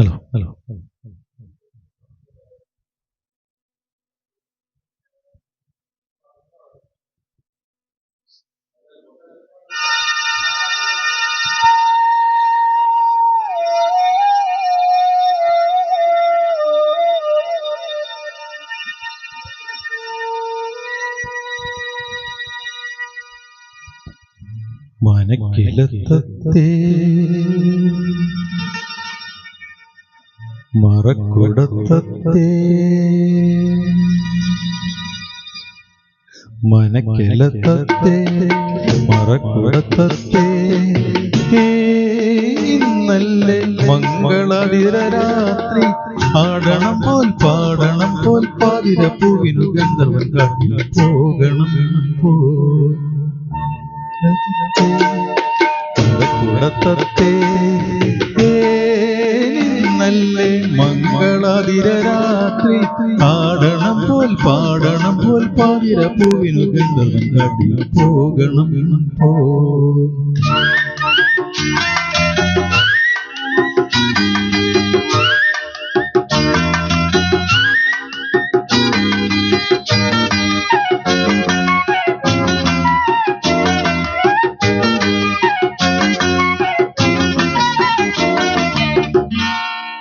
hello hello മനക്കിലത്തത്തെ മറക്കുടത്തത്തെ മനക്കിലത്തത്തെ മറക്കുടത്തത്തെ ഇന്നല്ലേ മംഗളാതിര രാത്രി ആടണം പോൽ പാടണം പോൽ പാതിര പൂവിനു ഗന്ധർവൻ കാട്ടിൽ പോകണം പോ കുടത്തത്തെ നല്ലേ മംഗളാതിര രാത്രി ആടണം പോൽ പാടണം പോൽ പാതിര പൂവിനു ഗന്ധർവൻ കാട്ടിൽ പോകണം പോ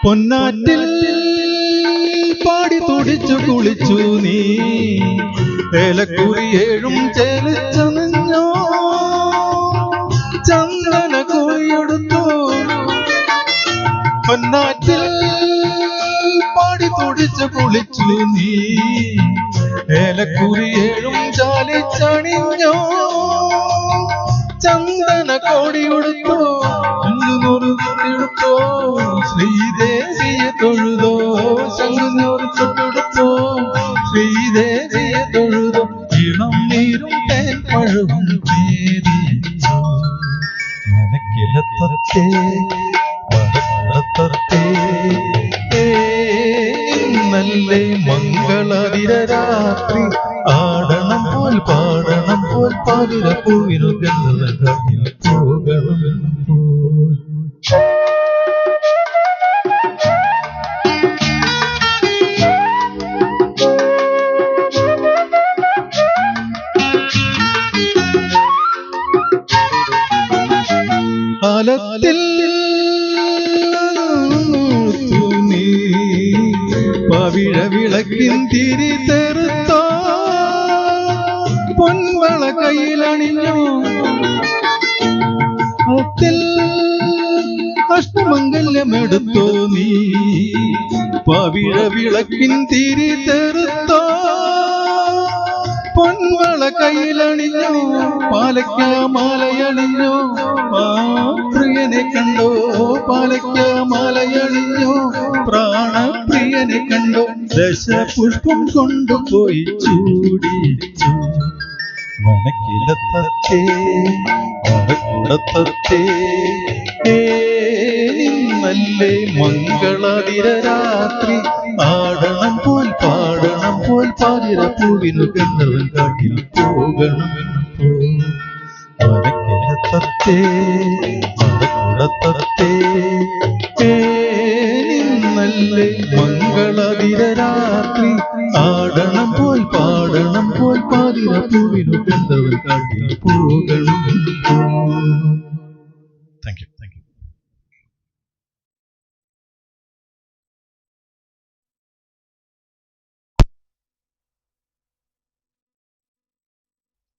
പൊന്നാറ്റിൽ പാടി തുടിച്ചു കുളിച്ചു നീ ഏലക്കുറിയേഴും ചേലിച്ചണിഞ്ഞോ ചന്ദന കുളിയെടുത്തു പൊന്നാറ്റിൽ പാടി തുടിച്ചു കുളിച്ചു നീ ഏലക്കുറിയേഴും ചാലിച്ചണിഞ്ഞോ ചന്ദന കോടിയെടുത്തു എടുത്തോ ശ്രീദേവിയെ തൊഴുതോ ശങ്കുനൂർ തൊട്ടെടുത്തോ ശ്രീദേവിയെ തൊഴുതോ ഇളം നീരും തേൻ പഴവും നേരിച്ചോ മനക്കിലത്തത്തെ മറക്കുടത്തത്തെ നല്ലേ മംഗളാതിര രാത്രി ആടണം പോൽ പാടണം പോൽ പാതിര പൂവിനു ഗന്ധർവൻ കാട്ടിൽ പോകണം പോൽ കാലത്തിൽ നീ പവിഴ വിളക്കിൻ തിരി തെറുത്തോ പൊൻവള കയ്യിലണിഞ്ഞോ അഷ്ടമംഗല്യമെടുത്തോ നീ പവിഴ വിളക്കിൻ തിരി തെറുത്തോ പൊൻവള കയ്യിലണിഞ്ഞോ പാലയ്ക്ക മാലയണിഞ്ഞോ പ്രിയനെ കണ്ടോ പാലയ്ക്ക മാലയണിഞ്ഞോ പ്രാണപ്രിയനെ കണ്ടോ ദശപുഷ്പം കൊണ്ടുപോയി ചൂടിച്ചു മനക്കിലത്തത്തെ മറക്കുടത്തത്തെ നല്ലേ മംഗളാതിര രാത്രി ആടണം പോൽ പാടണം പോൽ പാതിര പൂവിനു ഗന്ധർവൻ കാട്ടിൽ പോകണം മനക്കിലത്തത്തെ മറക്കുടത്തത്തെ നല്ലേ മംഗളാതിര രാത്രി ആടണം പോൽ പാടണം പോൽ പാതിര പൂവിനു ഗന്ധർവൻ കാട്ടിൽ പോകണം